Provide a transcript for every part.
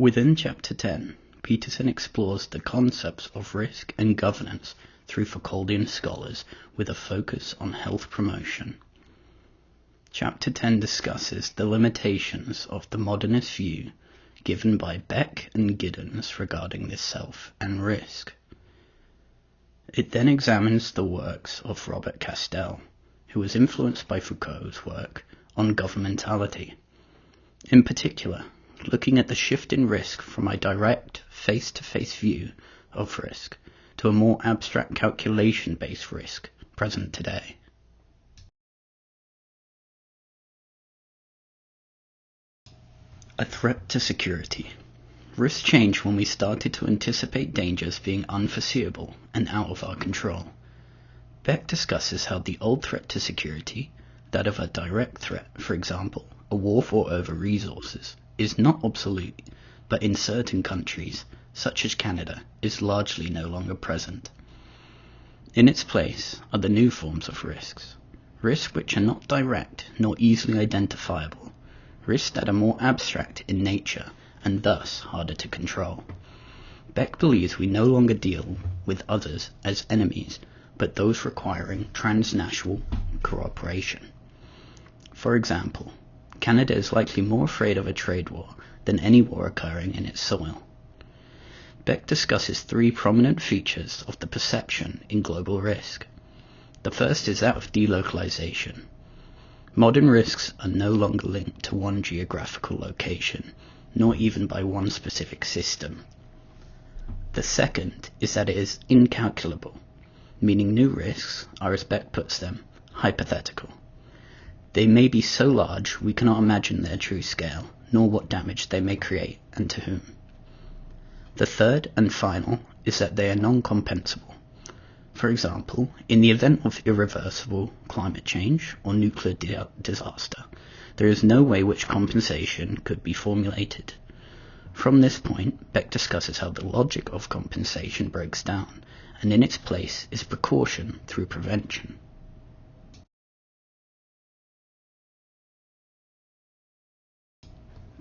Within Chapter 10, Petersen explores the concepts of risk and governance through Foucauldian scholars with a focus on health promotion. Chapter 10 discusses the limitations of the modernist view given by Beck and Giddens regarding this self and risk. It then examines the works of Robert Castell, who was influenced by Foucault's work on governmentality. In particular, looking at the shift in risk from a direct, face-to-face view of risk to a more abstract calculation-based risk present today. A threat to security. Risks changed when we started to anticipate dangers being unforeseeable and out of our control. Beck discusses how the old threat to security, that of a direct threat, for example, a war fought over resources, is not obsolete, but in certain countries, such as Canada, is largely no longer present. In its place are the new forms of risks which are not direct nor easily identifiable, risks that are more abstract in nature and thus harder to control. Beck believes we no longer deal with others as enemies, but those requiring transnational cooperation. For example, Canada is likely more afraid of a trade war than any war occurring in its soil. Beck discusses three prominent features of the perception in global risk. The first is that of delocalization. Modern risks are no longer linked to one geographical location, nor even by one specific system. The second is that it is incalculable, meaning new risks are, as Beck puts them, hypothetical. They may be so large we cannot imagine their true scale, nor what damage they may create and to whom. The third and final is that they are non-compensable. For example, in the event of irreversible climate change or nuclear disaster, there is no way which compensation could be formulated. From this point, Beck discusses how the logic of compensation breaks down, and in its place is precaution through prevention.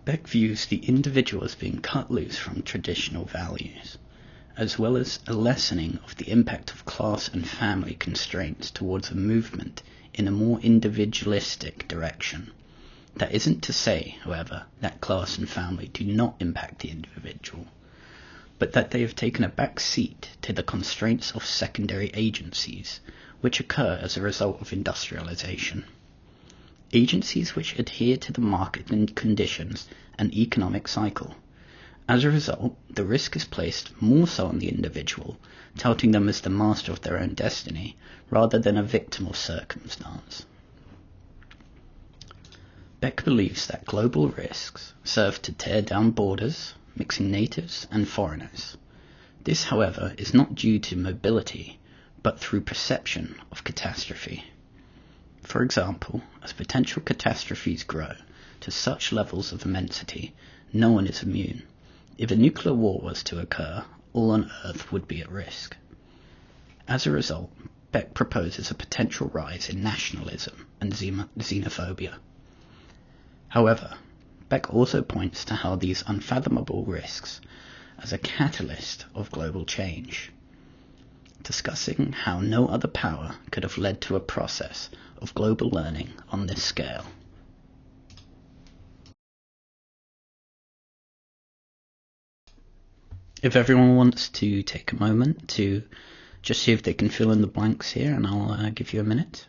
Beck views the individual as being cut loose from traditional values, as well as a lessening of the impact of class and family constraints towards a movement in a more individualistic direction. That isn't to say, however, that class and family do not impact the individual, but that they have taken a back seat to the constraints of secondary agencies, which occur as a result of industrialization. Agencies which adhere to the market conditions and economic cycle. As a result, the risk is placed more so on the individual, touting them as the master of their own destiny, rather than a victim of circumstance. Beck believes that global risks serve to tear down borders, mixing natives and foreigners. This, however, is not due to mobility, but through perception of catastrophe. For example, as potential catastrophes grow to such levels of immensity, no one is immune. If a nuclear war was to occur, all on Earth would be at risk. As a result, Beck proposes a potential rise in nationalism and xenophobia. However, Beck also points to how these unfathomable risks as a catalyst of global change, discussing how no other power could have led to a process of global learning on this scale. If everyone wants to take a moment to just see if they can fill in the blanks here, and I'll give you a minute.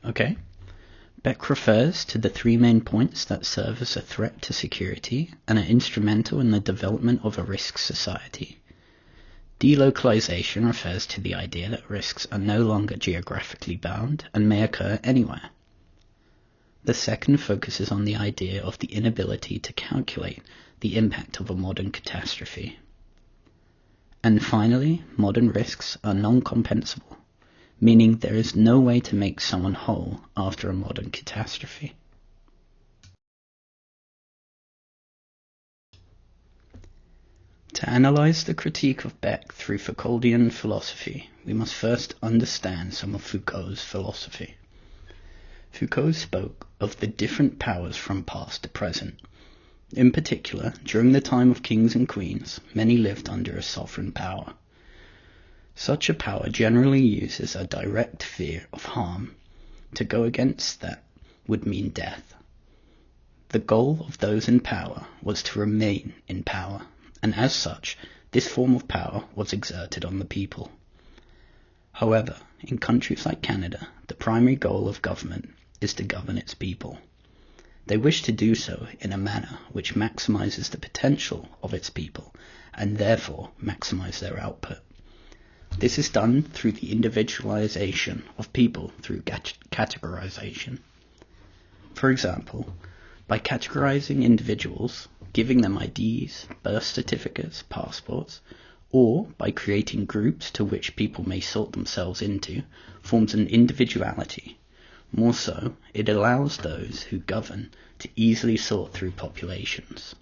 Okay. Beck refers to the three main points that serve as a threat to security and are instrumental in the development of a risk society. Delocalization refers to the idea that risks are no longer geographically bound and may occur anywhere. The second focuses on the idea of the inability to calculate the impact of a modern catastrophe. And finally, modern risks are non-compensable, meaning there is no way to make someone whole after a modern catastrophe. To analyze the critique of Beck through Foucauldian philosophy, we must first understand some of Foucault's philosophy. Foucault spoke of the different powers from past to present. In particular, during the time of kings and queens, many lived under a sovereign power. Such a power generally uses a direct fear of harm. To go against that would mean death. The goal of those in power was to remain in power, and as such, this form of power was exerted on the people. However, in countries like Canada, the primary goal of government is to govern its people. They wish to do so in a manner which maximizes the potential of its people, and therefore maximize their output. This is done through the individualization of people through categorization. For example, by categorizing individuals, giving them IDs, birth certificates, passports, or by creating groups to which people may sort themselves into, forms an individuality. More so, it allows those who govern to easily sort through populations.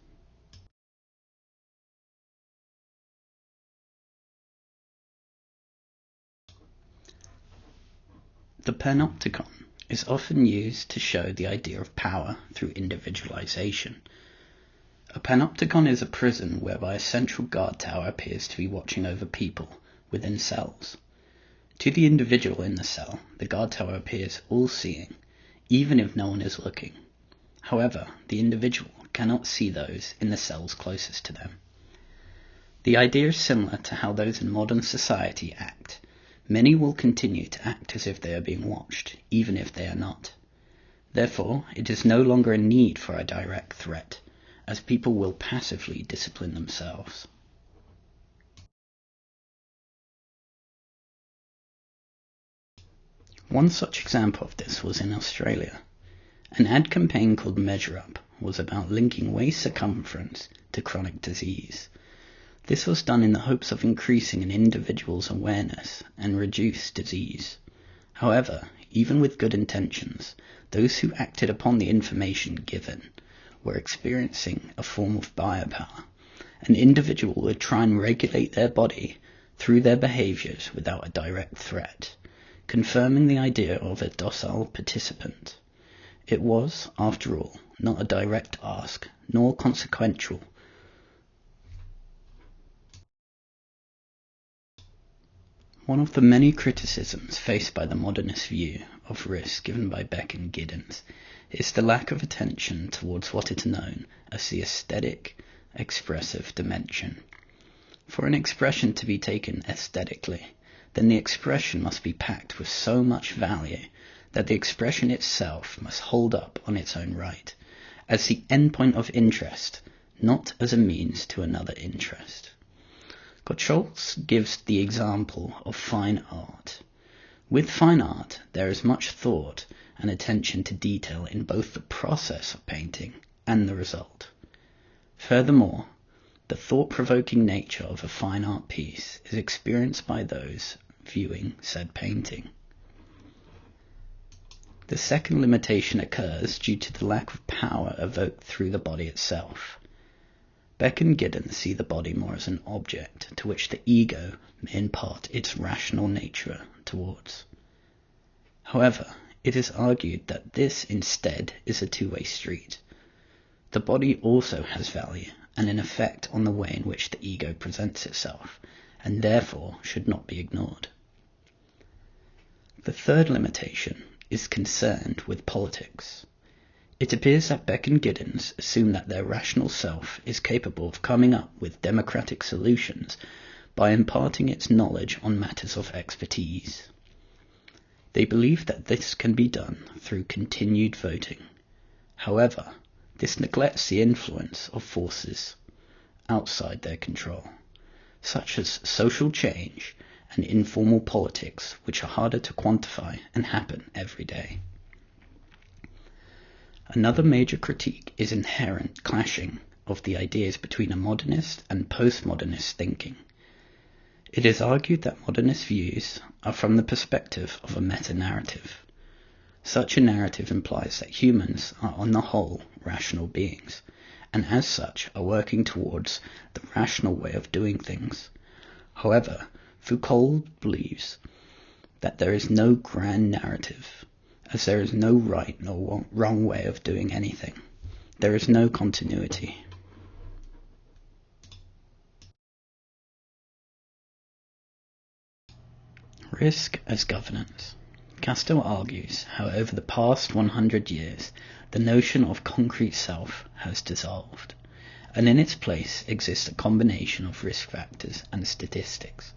The panopticon is often used to show the idea of power through individualization. A panopticon is a prison whereby a central guard tower appears to be watching over people within cells. To the individual in the cell, the guard tower appears all-seeing, even if no one is looking. However, the individual cannot see those in the cells closest to them. The idea is similar to how those in modern society act. Many will continue to act as if they are being watched, even if they are not. Therefore, it is no longer a need for a direct threat, as people will passively discipline themselves. One such example of this was in Australia. An ad campaign called Measure Up was about linking waist circumference to chronic disease. This was done in the hopes of increasing an individual's awareness and reduce disease. However, even with good intentions, those who acted upon the information given were experiencing a form of biopower. An individual would try and regulate their body through their behaviors without a direct threat, confirming the idea of a docile participant. It was, after all, not a direct ask, nor consequential. One of the many criticisms faced by the modernist view of risk given by Beck and Giddens is the lack of attention towards what is known as the aesthetic, expressive dimension. For an expression to be taken aesthetically, then the expression must be packed with so much value that the expression itself must hold up on its own right, as the endpoint of interest, not as a means to another interest. Gottschalk gives the example of fine art. With fine art, there is much thought and attention to detail in both the process of painting and the result. Furthermore, the thought-provoking nature of a fine art piece is experienced by those viewing said painting. The second limitation occurs due to the lack of power evoked through the body itself. Beck and Giddens see the body more as an object to which the ego may impart its rational nature towards. However, it is argued that this instead is a two-way street. The body also has value and an effect on the way in which the ego presents itself, and therefore should not be ignored. The third limitation is concerned with politics. It appears that Beck and Giddens assume that their rational self is capable of coming up with democratic solutions by imparting its knowledge on matters of expertise. They believe that this can be done through continued voting. However, this neglects the influence of forces outside their control, such as social change and informal politics, which are harder to quantify and happen every day. Another major critique is inherent clashing of the ideas between a modernist and postmodernist thinking. It is argued that modernist views are from the perspective of a meta-narrative. Such a narrative implies that humans are on the whole rational beings, and as such are working towards the rational way of doing things. However, Foucault believes that there is no grand narrative, as there is no right nor wrong way of doing anything. There is no continuity. Risk as governance. Castell argues how over the past 100 years the notion of concrete self has dissolved, and in its place exists a combination of risk factors and statistics.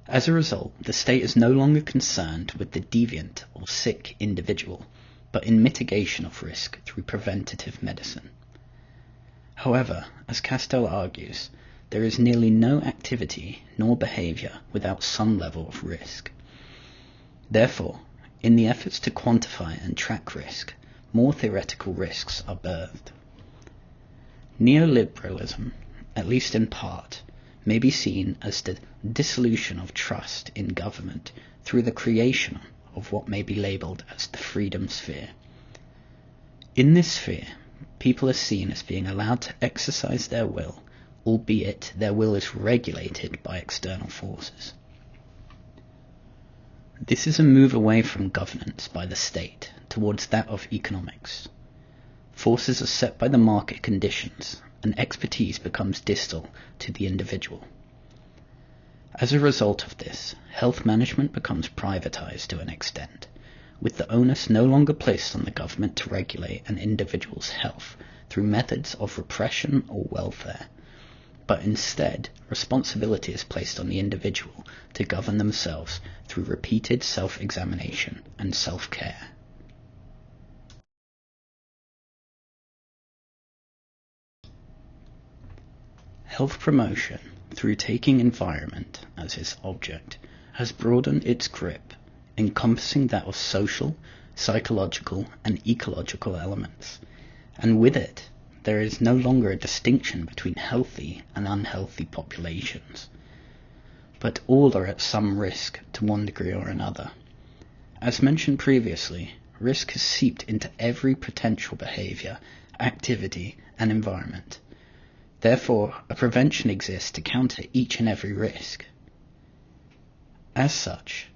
As a result, the state is no longer concerned with the deviant or sick individual, but in mitigation of risk through preventative medicine. However, as Castell argues, there is nearly no activity nor behavior without some level of risk. Therefore, in the efforts to quantify and track risk, more theoretical risks are birthed. Neoliberalism, at least in part, may be seen as the dissolution of trust in government through the creation of what may be labelled as the freedom sphere. In this sphere, people are seen as being allowed to exercise their will, albeit their will is regulated by external forces. This is a move away from governance by the state towards that of economics. Forces are set by the market conditions, and expertise becomes distal to the individual. As a result of this, health management becomes privatized to an extent, with the onus no longer placed on the government to regulate an individual's health through methods of repression or welfare, but instead responsibility is placed on the individual to govern themselves through repeated self-examination and self-care. Health promotion, through taking environment as its object, has broadened its grip, encompassing that of social, psychological, and ecological elements, and with it, there is no longer a distinction between healthy and unhealthy populations, but all are at some risk to one degree or another. As mentioned previously, risk has seeped into every potential behavior, activity, and environment. Therefore, a prevention exists to counter each and every risk. As such,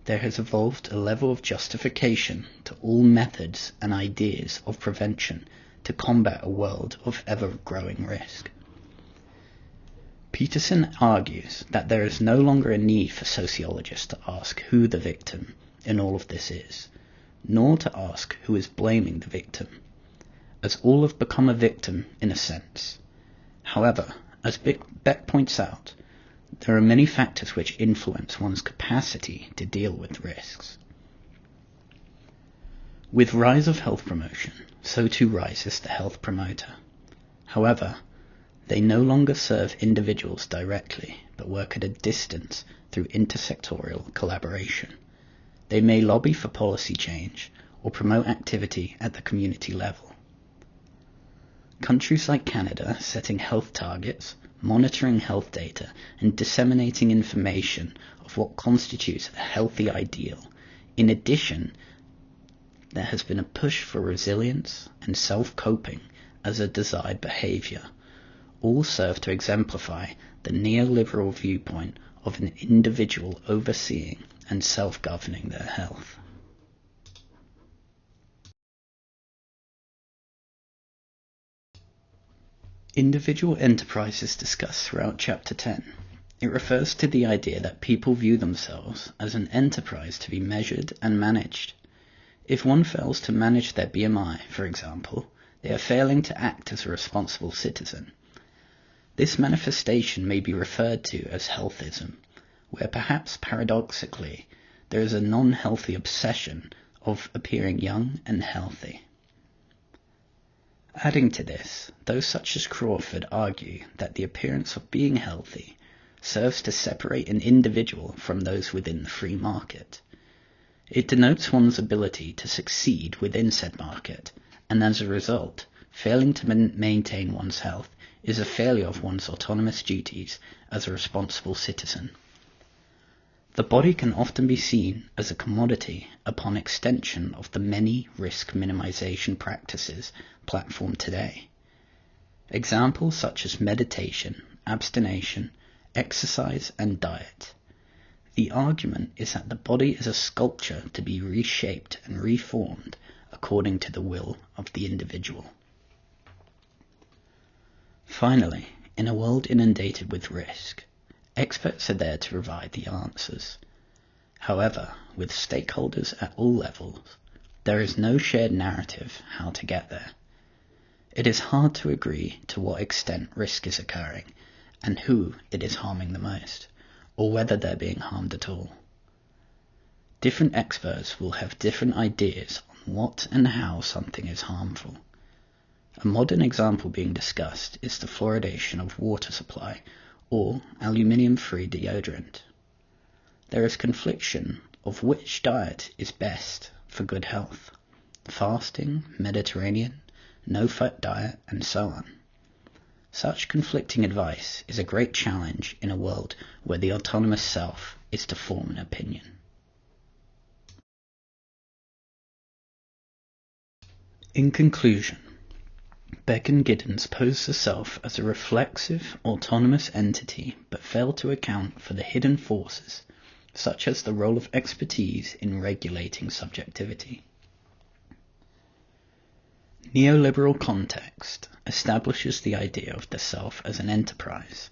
there has evolved a level of justification to all methods and ideas of prevention to combat a world of ever-growing risk. Petersen argues that there is no longer a need for sociologists to ask who the victim in all of this is, nor to ask who is blaming the victim, as all have become a victim in a sense. However, as Beck points out, there are many factors which influence one's capacity to deal with risks. With rise of health promotion, so too rises the health promoter. However, they no longer serve individuals directly, but work at a distance through intersectorial collaboration. They may lobby for policy change or promote activity at the community level. Countries like Canada setting health targets, monitoring health data, and disseminating information of what constitutes a healthy ideal. In addition, there has been a push for resilience and self-coping as a desired behavior. All serve to exemplify the neoliberal viewpoint of an individual overseeing and self-governing their health. Individual enterprise is discussed throughout Chapter 10. It refers to the idea that people view themselves as an enterprise to be measured and managed. If one fails to manage their BMI, for example, they are failing to act as a responsible citizen. This manifestation may be referred to as healthism, where perhaps paradoxically, there is a non-healthy obsession of appearing young and healthy. Adding to this, those such as Crawford argue that the appearance of being healthy serves to separate an individual from those within the free market. It denotes one's ability to succeed within said market, and as a result, failing to maintain one's health is a failure of one's autonomous duties as a responsible citizen. The body can often be seen as a commodity upon extension of the many risk minimization practices platformed today. Examples such as meditation, abstination, exercise, and diet. The argument is that the body is a sculpture to be reshaped and reformed according to the will of the individual. Finally, in a world inundated with risk, experts are there to provide the answers. However, with stakeholders at all levels, there is no shared narrative how to get there. It is hard to agree to what extent risk is occurring and who it is harming the most, or whether they're being harmed at all. Different experts will have different ideas on what and how something is harmful. A modern example being discussed is the fluoridation of water supply or aluminium-free deodorant. There is confliction of which diet is best for good health: fasting, Mediterranean, no-fat diet, and so on. Such conflicting advice is a great challenge in a world where the autonomous self is to form an opinion. In conclusion, Beck and Giddens pose the self as a reflexive, autonomous entity, but fail to account for the hidden forces, such as the role of expertise in regulating subjectivity. Neoliberal context establishes the idea of the self as an enterprise,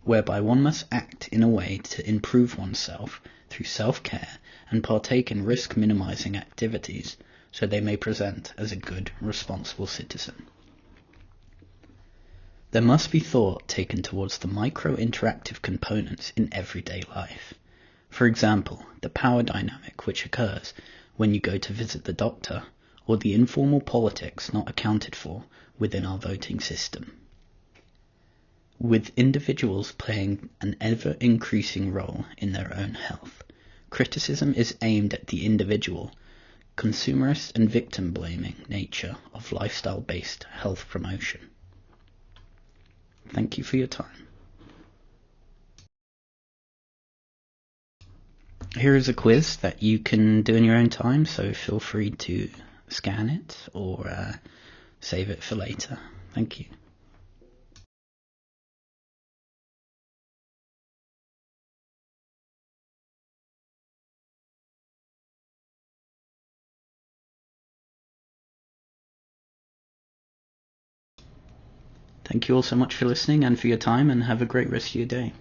whereby one must act in a way to improve oneself through self-care and partake in risk-minimizing activities so they may present as a good, responsible citizen. There must be thought taken towards the micro-interactive components in everyday life. For example, the power dynamic which occurs when you go to visit the doctor, or the informal politics not accounted for within our voting system. With individuals playing an ever-increasing role in their own health, criticism is aimed at the individual, consumerist and victim-blaming nature of lifestyle-based health promotion. Thank you for your time. Here is a quiz that you can do in your own time, so feel free to scan it or save it for later. Thank you. Thank you all so much for listening and for your time, and have a great rest of your day.